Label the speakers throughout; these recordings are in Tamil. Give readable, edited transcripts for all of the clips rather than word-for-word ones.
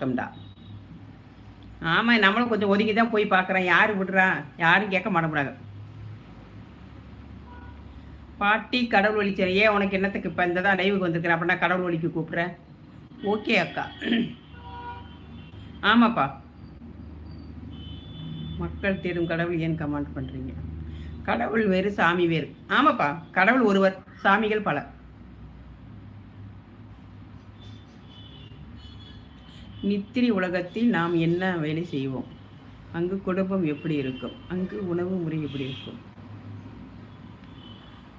Speaker 1: டா ஆமாம், நம்மளும் கொஞ்சம் ஒதுங்கி தான் போய் பார்க்குறேன். யார் விடுறா? யாரும் கேட்க மாட்டேங்கிறாங்க. பாட்டி கடவுள் வலிச்சேன். ஏன் உனக்கு என்னத்துக்கு இப்போ இந்த தான் லைவுக்கு வந்திருக்கிறேன் அப்படின்னா கடவுள் வலிக்கு கூப்பிட்றேன். ஓகே அக்கா. ஆமாப்பா. மக்கள் தேடும் கடவுள் ஏன் கமெண்ட் பண்ணுறீங்க? கடவுள் வேறு சாமி வேறு. ஆமாப்பா, கடவுள் ஒருவர், சாமிகள் பல. நித்திரை உலகத்தில் நாம் என்ன வேலை செய்வோம்? அங்கு குடும்பம் எப்படி இருக்கும்? அங்கு உணவு முறை எப்படி இருக்கும்?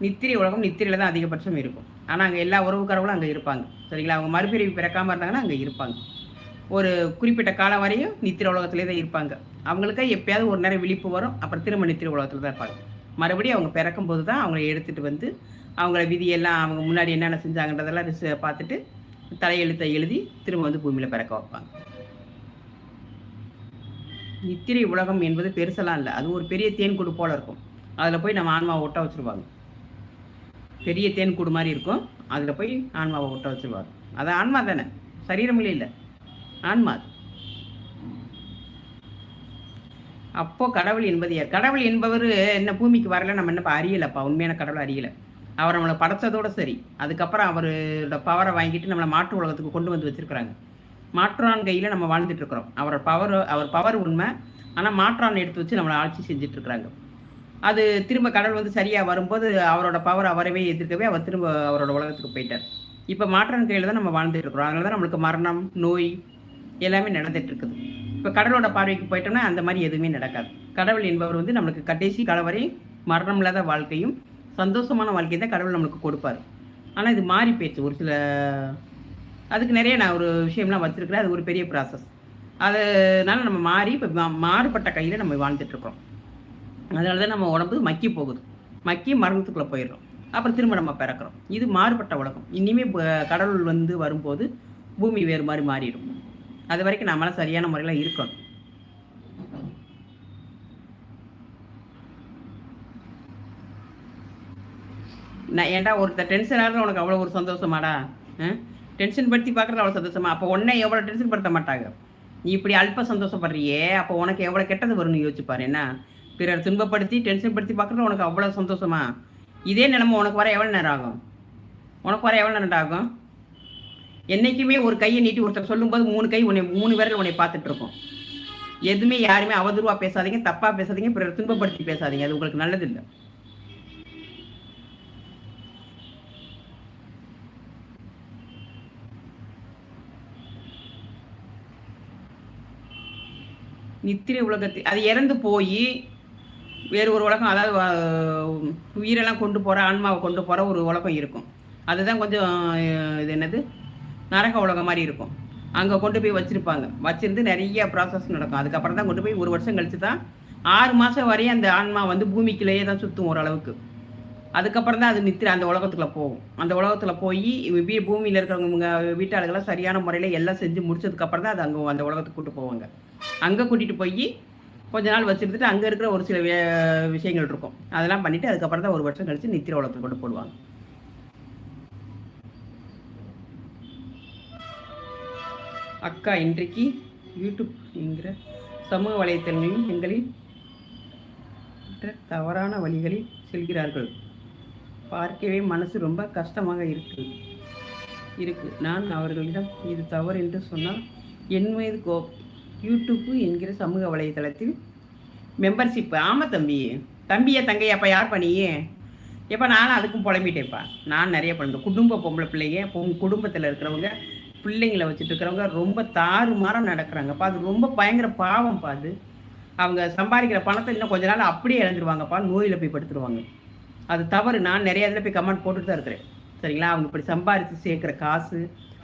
Speaker 1: நித்திரை உலகம் நித்திரையில் தான் அதிகபட்சம் இருக்கும். ஆனால் அங்கே எல்லா உறவுக்காரர்களும் அங்கே இருப்பாங்க. சரிங்களா? அவங்க மறுபிரிவு பிறக்காமல் இருந்தாங்கன்னா அங்கே இருப்பாங்க. ஒரு குறிப்பிட்ட காலம் வரையும் நித்திரை உலகத்திலே தான் இருப்பாங்க. அவங்களுக்கு எப்பயாவது ஒரு நேரம் விழிப்பு வரும். அப்புறம் திரும்ப நித்திரை உலகத்தில் தான் இருப்பாங்க. மறுபடியும் அவங்க பிறக்கும் போது தான் அவங்கள எடுத்துகிட்டு வந்து அவங்கள விதியெல்லாம் அவங்க முன்னாடி என்னென்ன செஞ்சாங்கன்றதெல்லாம் பார்த்துட்டு தலையெழுத்தை எழுதி திரும்ப வந்து பூமியில் பிறக்க வைப்பாங்க. நித்திரை உலகம் என்பது பெருசெல்லாம் இல்லை. அது ஒரு பெரிய தேன்கூடு போல் இருக்கும். அதில் போய் நம்ம ஆன்மாவை ஒட்ட வச்சுருவாங்க. பெரிய தேன்கூடு மாதிரி இருக்கும். அதில் போய் ஆன்மாவை ஒட்ட வச்சுருவாங்க. அது ஆன்மா தானே, சரீரமில்லை இல்லை, ஆன்மா. அப்போ கடவுள் என்பது யார்? கடவுள் என்பவர் என்ன பூமிக்கு வரல, நம்ம என்ன அறியலப்பா, உண்மையான கடவுள் அறியலை. அவர் நம்மளை படைச்சதோடு சரி. அதுக்கப்புறம் அவரோட பவரை வாங்கிட்டு நம்மளை மாற்று உலகத்துக்கு கொண்டு வந்து வச்சுருக்குறாங்க. மாற்றான் கையில் நம்ம வாழ்ந்துட்டுருக்குறோம். அவர் பவர் உண்மை. ஆனால் மாற்றான் எடுத்து வச்சு நம்மளை ஆட்சி செஞ்சிட்ருக்குறாங்க. அது திரும்ப கடவுள் வந்து சரியாக வரும்போது அவரோட பவர் அவரவே எதிர்க்கவே அவர் திரும்ப அவரோட உலகத்துக்கு போயிட்டார். இப்போ மாற்றான் கையில் தான் நம்ம வாழ்ந்துட்டுருக்குறோம். அதனால தான் நம்மளுக்கு மரணம், நோய் எல்லாமே நடந்துகிட்ருக்குது. இப்போ கடவுளோட பார்வைக்கு போயிட்டோம்னா அந்த மாதிரி எதுவுமே நடக்காது. கடவுள் என்பவர் வந்து நம்மளுக்கு கடைசி காலம் வரை மரணம் இல்லாத வாழ்க்கையும் சந்தோஷமான வாழ்க்கையை தான் கடவுள் நம்மளுக்கு கொடுப்பார். ஆனால் இது மாறி போயிடுச்சு ஒரு சில. அதுக்கு நிறைய நான் ஒரு விஷயம்லாம் வச்சுருக்கிறேன். அது ஒரு பெரிய ப்ராசஸ். அதனால நம்ம மாறி இப்போ மாறுபட்ட கையில் நம்ம வாழ்ந்துட்டுருக்கோம். அதனால தான் நம்ம உடம்பு மக்கி போகுது. மக்கி மரணத்துக்குள்ளே போயிடுறோம். அப்புறம் திரும்ப நம்ம பிறக்கிறோம். இது மாறுபட்ட உலகம். இனிமேல் கடவுள் வந்து வரும்போது பூமி வேறு மாதிரி மாறிடும். அது வரைக்கும் நம்மளாம் சரியான முறையில் இருக்கணும். நான் ஏன்டா ஒருத்தர் டென்ஷன் ஆகிறது உனக்கு அவ்வளோ ஒரு சந்தோஷமாடா? டென்ஷன் படுத்தி பார்க்குறது அவ்வளோ சந்தோஷமா? அப்போ உடனே எவ்வளோ டென்ஷன் படுத்த மாட்டாங்க. நீ இப்படி அல்ப சந்தோஷப்படுறியே, அப்போ உனக்கு எவ்வளோ கெட்டது வரும்னு யோசிச்சுப்பாரு. என்ன பிறர் துன்பப்படுத்தி டென்ஷன் படுத்தி பார்க்குறது உனக்கு அவ்வளோ சந்தோஷமா? இதே நிலைமை உனக்கு வர எவ்வளோ நேரம் ஆகும்? உனக்கு வர எவ்வளோ நேரம் ஆகும்? என்றைக்குமே ஒரு கையை நீட்டி ஒருத்தர் சொல்லும்போது 3 கை உன்னை 3 பேர்கள் உன்னை பார்த்துட்டு இருக்கோம். எதுவுமே யாருமே அவதூறாக பேசாதீங்க, தப்பாக பேசாதீங்க, பிறர் துன்பப்படுத்தி பேசாதீங்க. அது உங்களுக்கு நல்லது இல்லை. நித்திரை உலகத்தில் அது இறந்து போய் வேறு ஒரு உலகம், அதாவது உயிரெல்லாம் கொண்டு போகிற, ஆன்மாவை கொண்டு போகிற ஒரு உலகம் இருக்கும். அதுதான் கொஞ்சம் இது என்னது, நரக உலகம் மாதிரி இருக்கும். அங்கே கொண்டு போய் வச்சுருப்பாங்க. வச்சுருந்து நிறைய ப்ராசஸ் நடக்கும். அதுக்கப்புறம் தான் கொண்டு போய் 1 வருஷம் கழித்து தான் 6 மாதம் வரையும் அந்த ஆன்மா வந்து பூமிக்குள்ளேயே தான் சுற்றும் ஓரளவுக்கு. அதுக்கப்புறம் தான் அது நித்திரை அந்த உலகத்துக்குள்ளே போகும். அந்த உலகத்தில் போய் பூமியில் இருக்கிறவங்க வீட்டாளர்கள்லாம் சரியான முறையில் எல்லாம் செஞ்சு முடிச்சதுக்கப்புறம் தான் அது அங்கே அந்த உலகத்துக்கு கூப்பிட்டு போவாங்க. அங்கே கூட்டிகிட்டு போய் கொஞ்ச நாள் வச்சுருந்துட்டு அங்கே இருக்கிற ஒரு சில விஷயங்கள் இருக்கும். அதெல்லாம் பண்ணிவிட்டு அதுக்கப்புறம் தான் 1 வருஷம் கழித்து நித்திரை உலகத்துக்கு கொண்டு போடுவாங்க. அக்கா, இன்றைக்கு யூடியூப் என்கிற சமூக வலைத்தளங்களில் எங்களில் தவறான வழிகளில் செல்கிறார்கள். பார்க்கவே மனசு ரொம்ப கஷ்டமாக இருக்கு. நான் அவர்களிடம் இது தவறு என்று சொன்னால் என் மீது யூடியூப்பு என்கிற சமூக வலைத்தளத்தில் மெம்பர்ஷிப். ஆமாம் தம்பியை தங்கையாப்பா யார் பண்ணியே? எப்போ நானும் அதுக்கும் புலம்பிட்டேப்பா. நான் நிறைய பண்ணுறேன். குடும்ப பொம்பளை பிள்ளைங்க, குடும்பத்தில் இருக்கிறவங்க பிள்ளைங்களை வச்சுட்டு இருக்கிறவங்க ரொம்ப தாறுமாறாக நடக்கிறாங்கப்பா. அது ரொம்ப பயங்கர பாவம்ப்பா. அது அவங்க சம்பாதிக்கிற பணத்தை இன்னும் கொஞ்ச நாள் அப்படியே இழந்துருவாங்கப்பா. நோயில் போய் படுத்துருவாங்க. அது தவறு. நான் நிறைய இதில் போய் கமெண்ட் போட்டுட்டு தான் இருக்கிறேன். சரிங்களா? அவங்க இப்படி சம்பாதிச்சு சேர்க்குற காசு,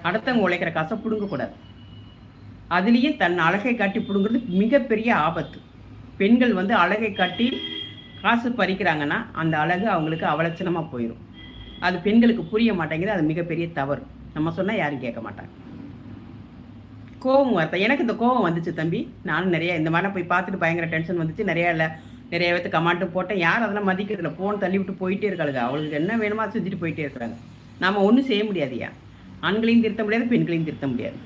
Speaker 1: அடுத்தவங்க உழைக்கிற காசை பிடுங்கக்கூடாது. அதுலேயும் தன் அழகை காட்டி பிடுங்கிறது மிகப்பெரிய ஆபத்து. பெண்கள் வந்து அழகை காட்டி காசு பறிக்கிறாங்கன்னா அந்த அழகு அவங்களுக்கு அவலட்சணமாக போயிடும். அது பெண்களுக்கு புரிய மாட்டேங்குது. அது மிகப்பெரிய தவறு. நம்ம சொன்னால் யாரும் கேட்க மாட்டாங்க. கோபம் வரத்த எனக்கு இந்த கோபம் வந்துச்சு தம்பி. நானும் நிறைய இந்த மாதிரிலாம் போய் பார்த்துட்டு பயங்கர டென்ஷன் வந்துச்சு. நிறைய பேர்த்து கமெண்ட்டும் போட்டேன். யார் அதெல்லாம் மதிக்கிறதுல ஃபோன் தள்ளி விட்டு போயிட்டே இருக்காளுங்க. அவளுக்கு என்ன வேணுமோ செஞ்சுட்டு போயிட்டே இருக்கிறாங்க. நாம் ஒன்றும் செய்ய முடியாதுயா. ஆண்களையும் திருத்த முடியாது, பெண்களையும் திருத்த முடியாது.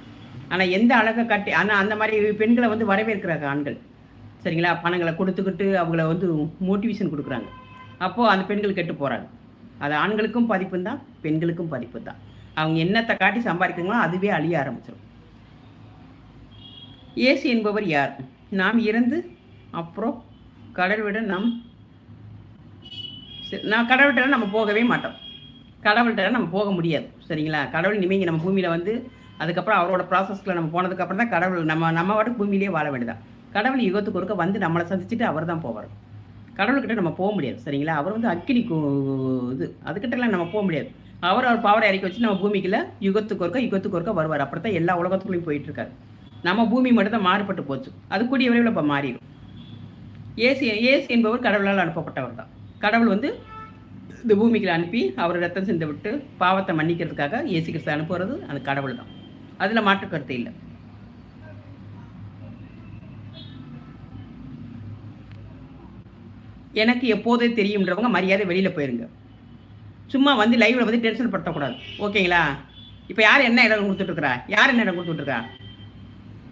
Speaker 1: ஆனால் எந்த அழகை காட்டி ஆனால் அந்த மாதிரி பெண்களை வந்து வரவேற்கிறாங்க ஆண்கள். சரிங்களா? பணங்களை கொடுத்துக்கிட்டு அவங்கள வந்து மோட்டிவேஷன் கொடுக்குறாங்க. அப்போது அந்த பெண்கள் கெட்டு போகிறாங்க. அது ஆண்களுக்கும் பாதிப்பு தான், பெண்களுக்கும் பாதிப்பு தான். அவங்க என்னத்தை காட்டி சம்பாதிக்கிறாங்களோ அதுவே அழிய ஆரம்பிச்சிடும். இயேசு என்பவர் யார்? நாம் இறந்து அப்புறம் கடவுளிட நான் கடவுள்கிட்ட நம்ம போகவே மாட்டோம். கடவுள்கிட்ட நம்ம போக முடியாது. சரிங்களா? கடவுள் இனிமேல் நம்ம பூமியில் வந்து அதுக்கப்புறம் அவரோட ப்ராசஸ்க்குள்ள நம்ம போனதுக்கப்புறம் தான் கடவுள் நம்ம வாட்டுக்கு பூமியிலேயே வாழ வேண்டியதான். கடவுள் யுகத்துக்கு ஒருக்க வந்து நம்மளை சந்திச்சுட்டு அவர் தான் போவார். கடவுள்கிட்ட நம்ம போக முடியாது. சரிங்களா? அவர் வந்து அக்கினி இது அதுக்கிட்டலாம் நம்ம போக முடியாது. அவர் பவரை இறக்கி வச்சு நம்ம பூமிக்குள்ள யுகத்துக்கு ஒருக்க வருவார். அப்படி தான் எல்லா உலகத்துக்குள்ளேயும் போயிட்டுருக்காரு. நம்ம பூமி மட்டும் தான் மாறுபட்டு போச்சு. அது கூடிய விரைவில் இப்போ மாறிடும். ஏசு என்பவர் கடவுளால் அனுப்பப்பட்டவர் தான். கடவுள் வந்து இந்த பூமிக்குள்ள அனுப்பி அவர் ரத்தம் சிந்த விட்டு பாவத்தை மன்னிக்கிறதுக்காக இயேசு கிறிஸ்து அனுப்புறது அந்த கடவுள் தான். அதில் மாற்று கருத்து இல்லை. எனக்கு எப்போதே தெரியும்ன்றவங்க மரியாதை வெளியில் போயிருங்க. சும்மா வந்து லைவில் வந்து டென்ஷன் படுத்தக்கூடாது. ஓகேங்களா? இப்போ யார் என்ன இடம் கொடுத்துட்ருக்குறா? யார் என்ன இடம் கொடுத்துட்ருக்கா?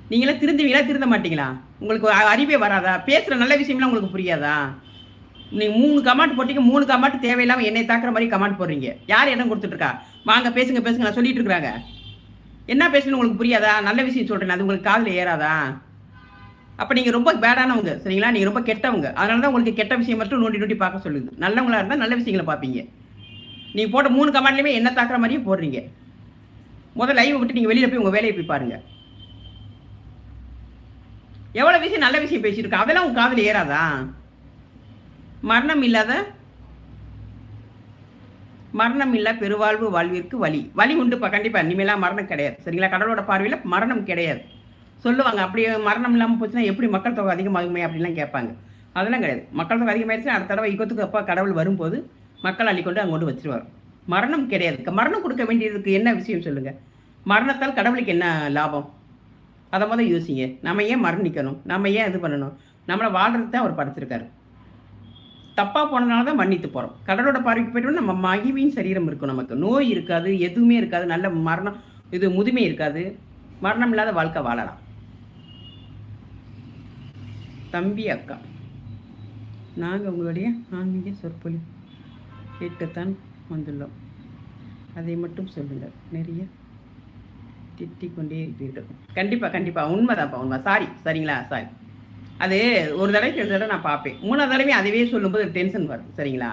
Speaker 1: நீங்களாம் திருந்துவீங்களா, திருந்த மாட்டீங்களா? உங்களுக்கு அறிவே வராதா? பேசுகிற நல்ல விஷயம்லாம் உங்களுக்கு புரியாதா? நீங்கள் 3 கமெண்ட் போட்டீங்க, 3 கமெண்ட் தேவையில்லாமல் என்னை தாக்குற மாதிரி கமெண்ட் போடுறீங்க. யார் இடம் கொடுத்துட்ருக்கா? வாங்க பேசுங்க நான் சொல்லிட்டு இருக்கிறாங்க. என்ன பேசணும்னு உங்களுக்கு புரியாதா? நல்ல விஷயம் சொல்கிறேன், அது உங்களுக்கு காதில் ஏறாதா? அப்போ நீங்கள் ரொம்ப பேடானவங்க. சரிங்களா? நீங்கள் ரொம்ப கெட்டவங்க. அதனால தான் உங்களுக்கு கெட்ட விஷயம் மட்டும் நோண்டி பார்க்க சொல்லுது. நல்லவங்களா இருந்தால் நல்ல விஷயங்களை பார்ப்பீங்க. நீங்கள் போட்ட 3 கமெண்ட்லேயுமே என்ன தாக்குற மாதிரியே போடுறீங்க. முதல்ல லைவ் விட்டு நீங்கள் வெளியில் போய் உங்கள் வேலையை போய் பாருங்கள். எவ்வளோ விஷயம் நல்ல விஷயம் பேசியிருக்கா, அதெல்லாம் உங்கள் காதில் ஏறாதா? மரணம் இல்லா பெருவாழ்வு வாழ்விற்கு வழி உண்டு. கண்டிப்பாக இனிமேலாம் மரணம் கிடையாது. சரிங்களா? கடவுளோட பார்வையில் மரணம் கிடையாது சொல்லுவாங்க. அப்படி மரணம் இல்லாமல் போச்சுன்னா எப்படி மக்கள் தொகை அதிகமாகுமே அப்படின்லாம் கேட்பாங்க. அதெல்லாம் கிடையாது. மக்கள் தொகை அதிகமாகிடுச்சுன்னா அடுத்த தடவை யுகத்துக்கு அப்பா கடவுள் வரும்போது மக்கள் அள்ளிக்கொண்டு அங்கே கொண்டு வச்சுருவார். மரணம் கிடையாது. மரணம் கொடுக்க வேண்டியதுக்கு என்ன விஷயம் சொல்லுங்கள்? மரணத்தால் கடவுளுக்கு என்ன லாபம்? அதை முதல் யோசிங்க. நம்ம ஏன் மரணிக்கணும்? நம்ம ஏன் இது பண்ணணும்? நம்மளை வாழ்றது தான் அவர் படைச்சிருக்காரு. தப்பாக போனதுனால தான் மன்னித்து போகிறோம். கடவுளோட பார்வைக்கு போய்ட்டு நம்ம மகிழ்வின் சரீரம் இருக்கும். நமக்கு நோய் இருக்காது, எதுவுமே இருக்காது, நல்ல மரணம் இது முதுமை இருக்காது, மரணம் இல்லாத வாழ்க்கை வாழலாம். தம்பி அக்கா, நாங்கள் உங்களுடைய ஆன்மீக சொற்பொழி கேட்கத்தான் வந்துள்ளோம். அதை மட்டும் சொல்லுங்கள். நிறைய திட்டிக் கொண்டே இருப்பீர்கள். கண்டிப்பாக உண்மைதான்ப்பா, உண்மை. சரிங்களா? சாரி. அது ஒரு தடவைக்கு 2 தடவை நான் பார்ப்பேன். 3ஆவது தடவை அதுவே சொல்லும்போது டென்ஷன் வருது. சரிங்களா?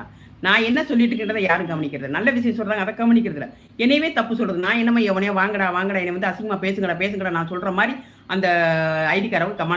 Speaker 1: நான் என்ன சொல்லிட்டு இருக்கிறத யாரும் கவனிக்கிறது? நல்ல விஷயம் சொல்கிறாங்க, அதை கவனிக்கிறது இல்லை. என்னையவே தப்பு சொல்கிறது. நான் என்னமா எவனையோ வாங்கடா என்னை வந்து அசிங்கமாக பேசுங்கடா நான் சொல்கிற மாதிரி அந்த ஐடிக்காரவை கமெண்ட்